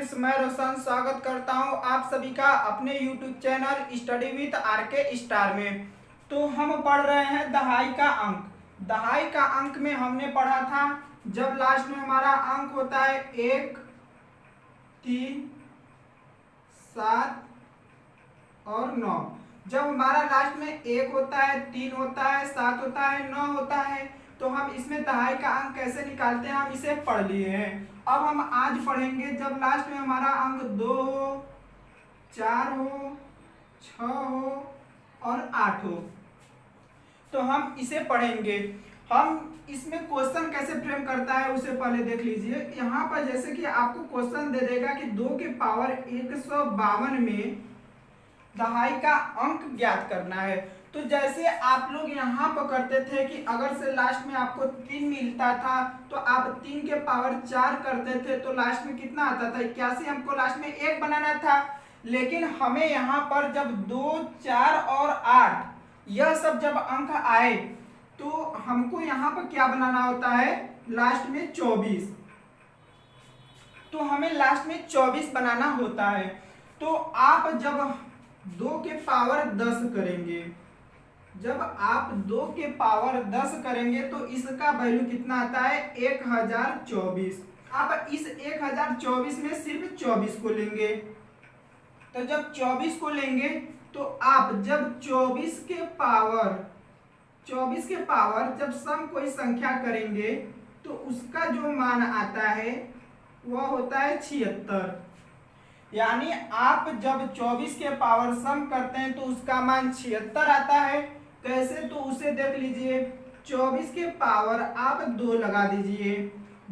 Friends, मैं रोशन स्वागत करता हूं आप सभी का अपने YouTube channel study with RK star में। तो हम पढ़ रहे हैं दहाई का अंक। दहाई का अंक में हमने पढ़ा था जब लास्ट में हमारा अंक होता है 1, 3, 7 और 9। जब हमारा लास्ट में 1 होता है, 3 होता है, 7 होता है, 9 होता है, तो हम इसमें दहाई का अंक कैसे निकालते हैं हम इसे पढ़ लिए हैं। अब हम आज पढ़ेंगे जब लास्ट में हमारा अंक 2 हो, 4 हो, 6 हो और 8 हो, तो हम इसे पढ़ेंगे। हम इसमें क्वेश्चन कैसे फ्रेम करता है उसे पहले देख लीजिए। यहाँ पर जैसे कि आपको क्वेश्चन दे देगा कि 2 के पावर 152 में दहाई का अंक ज्ञात करना है। तो जैसे आप लोग यहाँ पर करते थे कि अगर से लास्ट में आपको 3 मिलता था तो आप 3 के पावर 4 करते थे, तो लास्ट में कितना आता था 81। हमको लास्ट में 1 बनाना था, लेकिन हमें यहाँ पर जब 2, 4 और 8 यह सब जब अंक आए तो हमको यहाँ पर क्या बनाना होता है, लास्ट में 24। तो हमें लास्ट में 24 बनाना होता है। तो आप जब 2 के पावर 10 करेंगे, जब आप 2 के पावर 10 करेंगे तो इसका वैल्यू कितना आता है 1024। आप इस 1024 में सिर्फ 24 को लेंगे। तो जब 24 को लेंगे तो आप जब 24 के पावर जब सम कोई संख्या करेंगे तो उसका जो मान आता है वह होता है 76। यानी आप जब 24 के पावर सम करते हैं तो उसका मान 76 आता है। कैसे, तो उसे देख लीजिए। 24 के पावर आप 2 लगा दीजिए।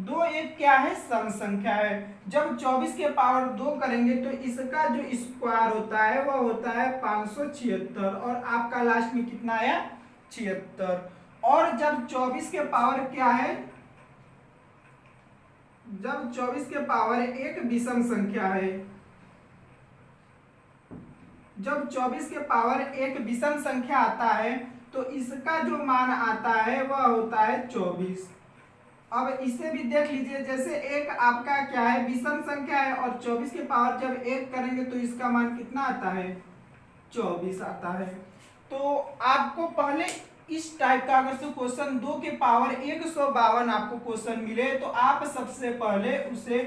2 एक क्या है, सम संख्या है। जब 24 के पावर 2 करेंगे तो इसका जो स्क्वायर होता है वह होता है 576 और आपका लास्ट में कितना आया 76। और जब 24 के पावर क्या है, जब 24 के पावर एक विषम संख्या है, जब 24 के पावर एक विषम संख्या आता है तो इसका जो मान आता है वह होता है 24। अब इसे भी देख लीजिए। जैसे एक आपका क्या है, विषम संख्या है और 24 के पावर जब 1 करेंगे तो इसका मान कितना आता है 24 आता है। तो आपको पहले इस टाइप का अगर से क्वेश्चन 2 के पावर 152 आपको क्वेश्चन मिले तो आप सबसे पहले उसे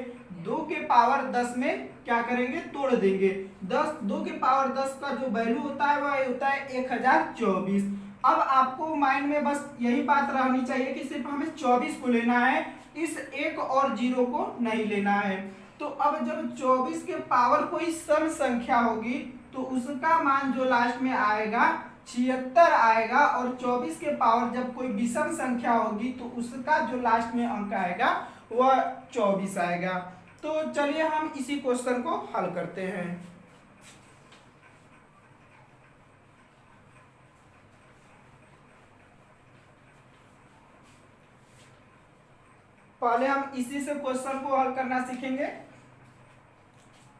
2 के पावर 10 में क्या करेंगे, तोड़ देंगे। 2 के पावर 10 का जो वैल्यू होता है वह होता है 1024। अब आपको माइंड में बस यही बात रहनी चाहिए कि सिर्फ हमें 24 को लेना है, इस 1 और 0 को नहीं लेना है। तो अब जब 24 के पावर कोई सम संख्या होगी तो उसका मान जो लास्ट में आएगा 76 आएगा, और 24 के पावर जब कोई विषम संख्या होगी तो उसका जो लास्ट में अंक आएगा वह 24 आएगा। तो चलिए हम इसी क्वेश्चन को हल करते हैं। पहले हम इसी से क्वेश्चन को हल करना सीखेंगे।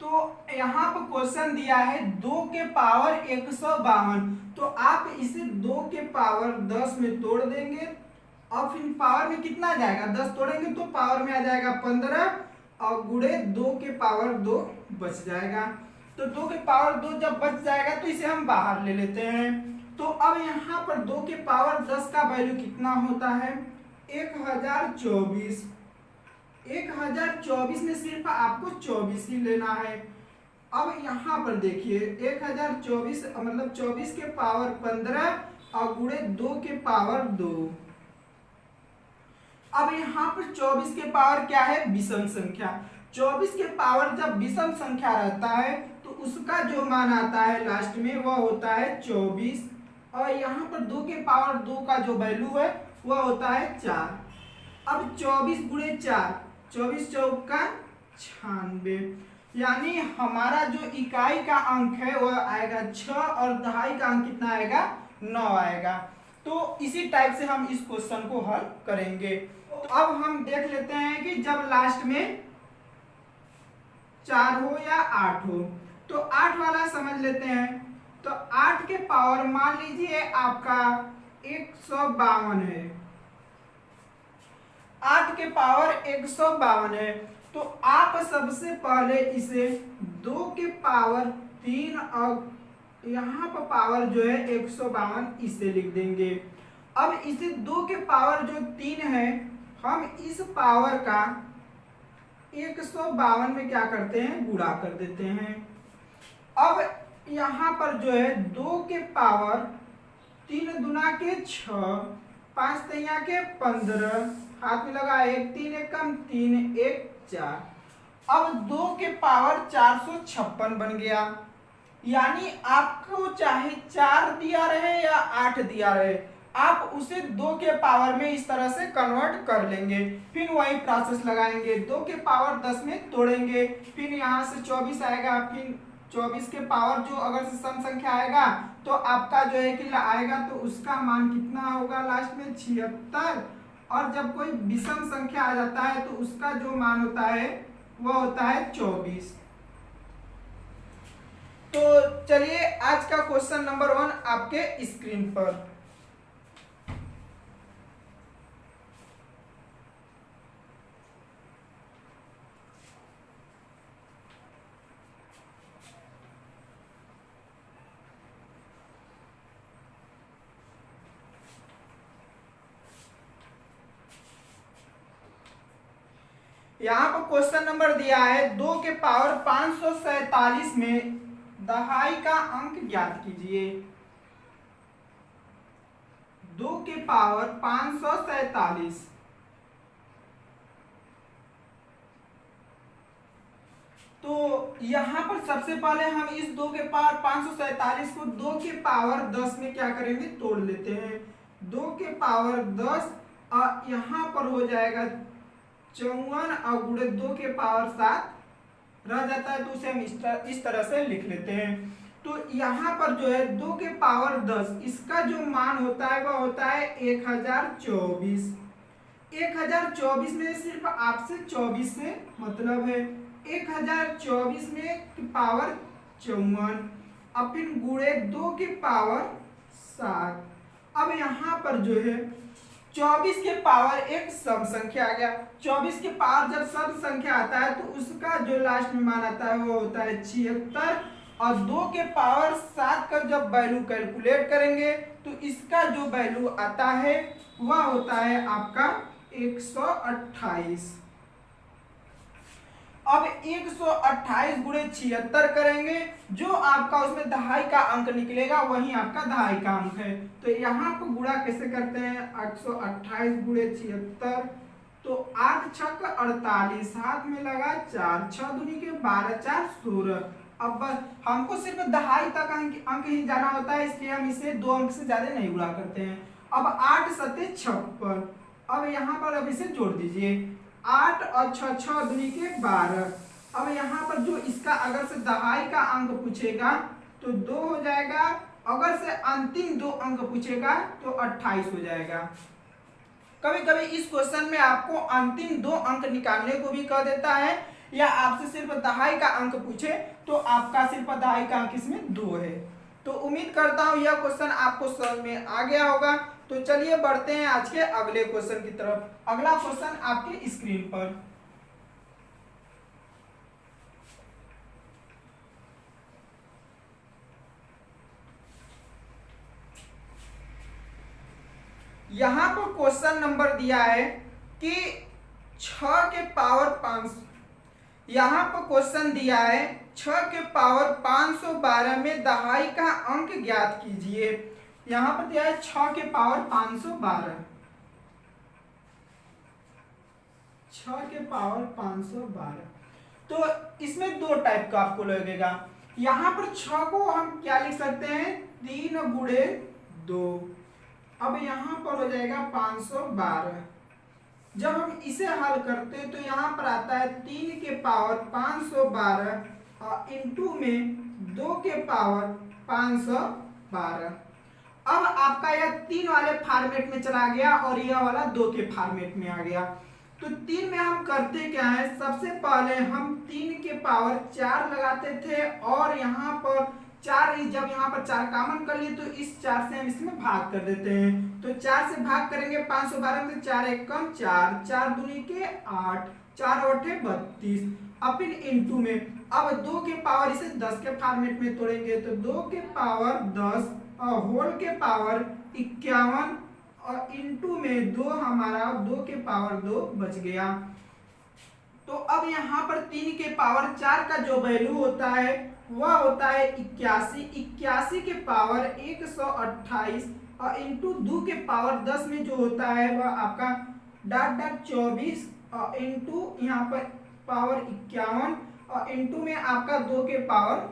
तो यहाँ पर क्वेश्चन दिया है 2 के पावर 152, तो आप इसे 2 के पावर 10 में तोड़ देंगे और फिर पावर में कितना आ जाएगा, 10 तोड़ेंगे तो पावर में आ जाएगा 15 और गुणे 2 के पावर 2 बच जाएगा। तो 2 के पावर 2 जब बच जाएगा तो इसे हम बाहर ले लेते हैं। तो अब यहाँ पर 2 के पावर 10 का वैल्यू कितना होता है 1024। 1024 में सिर्फ आपको 24 ही लेना है। अब यहाँ पर देखिए 1024 मतलब 24 के पावर 15 और गुणे 2 के पावर 2। अब यहाँ पर 24 के पावर क्या है, विषम संख्या। 24 के पावर जब विषम संख्या रहता है तो उसका जो मान आता है लास्ट में वह होता है 24, और यहाँ पर 2 के पावर 2 का जो वैल्यू है वह होता है 4। अब 24 गुणे 4, 24 चौका 96, यानी हमारा जो इकाई का अंक है वह आएगा 6 और दहाई का अंक कितना आएगा 9 आएगा। तो इसी टाइप से हम इस क्वेश्चन को हल करेंगे। तो अब हम देख लेते हैं कि जब लास्ट में 4 हो या 8 हो, तो 8 वाला समझ लेते हैं। तो 8 के पावर मान लीजिए आपका 152 है, 8 के पावर 152 है, तो आप सबसे पहले इसे 2 के पावर 3 और यहाँ पर पावर जो है 152 इसे लिख देंगे। अब इसे 2 के पावर जो 3 है, हम इस पावर का 152 में क्या करते हैं, गुणा कर देते हैं। अब यहाँ पर जो है 2 के पावर 3 दुना के 6, 5 तैया के 15, हाथ में लगा 1, 3 एक कम 3, 1 4। अब 2 के पावर 456 बन गया। यानी आपको चाहे 4 दिया रहे या 8 दिया रहे, आप उसे 2 के पावर में इस तरह से कन्वर्ट कर लेंगे। फिर वही प्रोसेस लगाएंगे, 2 के पावर 10 में तोड़ेंगे, फिर यहाँ से 24 आएगा, फिर 24 के पावर जो अगर से सम संख्या आएगा तो आपका जो है कि आएगा, तो उसका मान कितना होगा लास्ट में 76। और जब कोई विषम संख्या आ जाता है तो उसका जो मान होता है वह होता है 24। तो चलिए आज का क्वेश्चन नंबर 1 आपके स्क्रीन पर। यहाँ पर क्वेश्चन नंबर दिया है 2 के पावर 547 में दहाई का अंक ज्ञात कीजिए। 2 के पावर 547। तो यहाँ पर सबसे पहले हम इस 2 के पावर 547 को 2 के पावर 10 में क्या करेंगे, तोड़ लेते हैं। 2 के पावर 10 और यहाँ पर हो जाएगा 54 और गुणे 2 के पावर 7 रह जाता है, तो उसे हम इस तरह से लिख लेते हैं। तो यहाँ पर जो है 2 के पावर 10, इसका जो मान होता है वह होता है 1024। 1024 में सिर्फ आपसे 24 से मतलब है, 1024 में पावर 54 और फिर गुणे 2 के पावर 7। अब यहाँ पर जो है 24 के पावर एक सम संख्या आ गया। 24 के पावर जब सम संख्या आता है तो उसका जो लास्ट में मान आता है वो होता है 76। और 2 के पावर 7 का जब वैल्यू कैलकुलेट करेंगे तो इसका जो वैल्यू आता है वह होता है आपका 128। अब 128 गुणे 76 करेंगे, जो आपका उसमें दहाई का अंक निकलेगा वही आपका दहाई का अंक है। तो यहाँ पर गुणा कैसे करते हैं, 128 गुणे 76, तो 8 छक 48, हाथ में लगा 4, 6 दूनी के 12, 4 16। अब हमको सिर्फ दहाई तक अंक ही जाना होता है, इसलिए हम इसे 2 अंक से ज्यादा नहीं गुणा करते हैं। अब 8 सते 56, अब यहाँ पर अब इसे जोड़ दीजिए, 8 और 6, 6 दूनी के 12। अब यहाँ पर जो इसका अगर से दहाई का अंक पूछेगा तो 2 हो जाएगा, अगर से अंतिम 2 अंक पूछेगा तो 28 हो जाएगा। कभी कभी इस क्वेश्चन में आपको अंतिम 2 अंक निकालने को भी कह देता है, या आपसे सिर्फ दहाई का अंक पूछे तो आपका सिर्फ दहाई का अंक इसमें 2 है। तो उम्मीद करता हूं यह क्वेश्चन आपको समझ में आ गया होगा। तो चलिए बढ़ते हैं आज के अगले क्वेश्चन की तरफ। अगला क्वेश्चन आपके स्क्रीन पर। यहां पर क्वेश्चन नंबर दिया है कि 6 के पावर 5, यहां पर क्वेश्चन दिया है 6 के पावर 512 में दहाई का अंक ज्ञात कीजिए। यहां पर दिया है 6 के पावर 512, 6 के पावर 512। तो इसमें 2 टाइप का आपको लगेगा। यहां पर 6 को हम क्या लिख सकते हैं, 3 गुणे 2। अब यहाँ पर हो जाएगा 512। जब हम इसे हल करते हैं तो यहाँ पर आता है 3 के पावर 512 और इंटू में 2 के पावर 512। अब आपका यह 3 वाले फॉर्मेट में चला गया और यह वाला 2 के फॉर्मेट में आ गया। तो 3 में हम करते क्या है, सबसे पहले हम 3 के पावर 4 लगाते थे और यहाँ पर 4, जब यहाँ पर 4 कॉमन कर लिए तो इस 4 से हम इसमें भाग कर देते हैं। तो 4 से भाग करेंगे 512 में, 4 एक कम 4, 4 दूनी के 8 4 बटे 32। अब फिर इंटू में, अब 2 के पावर इसे 10 के फॉर्मेट में तोड़ेंगे तो 2 के पावर 10 और होल के पावर 51 और इंटू में 2 हमारा 2 के पावर 2 बच गया। तो अब यहाँ पर 3 के पावर 4 का जो वैल्यू होता है वह होता है 81। 81 के पावर 128 और इंटू 2 के पावर 10 में जो होता है वह आपका डॉट डॉट 24 और इंटू यहाँ पर पावर 51 और इंटू में आपका 2 के पावर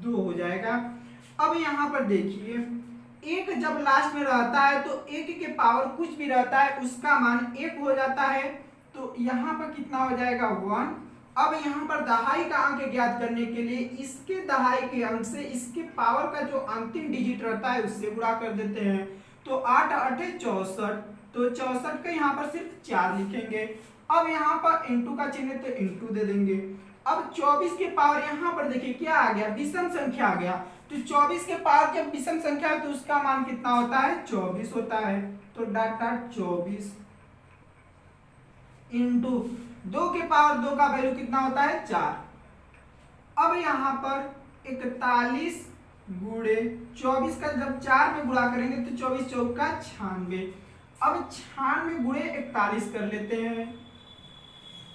2 हो जाएगा। अब यहाँ पर देखिए, एक जब लास्ट में रहता है तो एक के पावर कुछ भी रहता है उसका मान 1 हो जाता है। तो यहाँ पर कितना हो जाएगा 1। अब यहाँ पर दहाई का अंक ज्ञात करने के लिए इसके दहाई के अंक से इसके पावर का जो अंतिम डिजिट रहता है उससे गुणा कर देते हैं। तो 8 8 64, तो 64 का यहाँ पर सिर्फ 4 लिखेंगे। अब यहाँ पर इंटू का चिन्ह तो इंटू दे देंगे। अब 24 के पावर यहाँ पर देखिए क्या आ गया, विषम संख्या आ गया। तो 24 के पावर जब विषम संख्या है तो उसका मान कितना होता है 24 होता है। तो डॉट डॉट 24 इंटू 2 के पावर 2 का वैल्यू कितना होता है 4। अब यहाँ पर 41 गुणे 24 का जब 4 में गुणा करेंगे तो 24 चौका 96। अब 96 गुणे 41 कर लेते हैं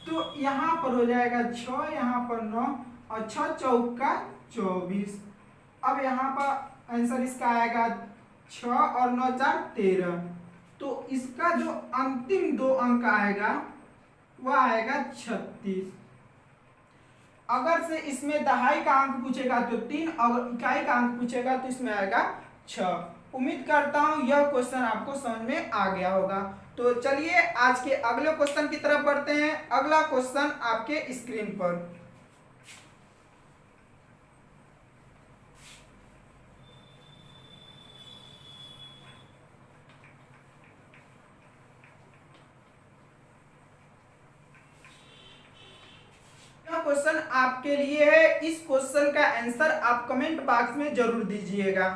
तो यहाँ पर हो जाएगा 6, यहाँ पर 9 और 6 चौका 24। अब यहाँ पर आंसर इसका आएगा 6 और 9 4 13। तो इसका जो अंतिम 2 अंक आएगा वह आएगा 36। अगर से इसमें दहाई का अंक पूछेगा तो 3, अगर इकाई का अंक पूछेगा तो इसमें आएगा 6। उम्मीद करता हूं यह क्वेश्चन आपको समझ में आ गया होगा। तो चलिए आज के अगले क्वेश्चन की तरफ बढ़ते हैं। अगला क्वेश्चन आपके स्क्रीन पर। क्वेश्चन आपके लिए है। इस क्वेश्चन का आंसर आप कमेंट बॉक्स में जरूर दीजिएगा।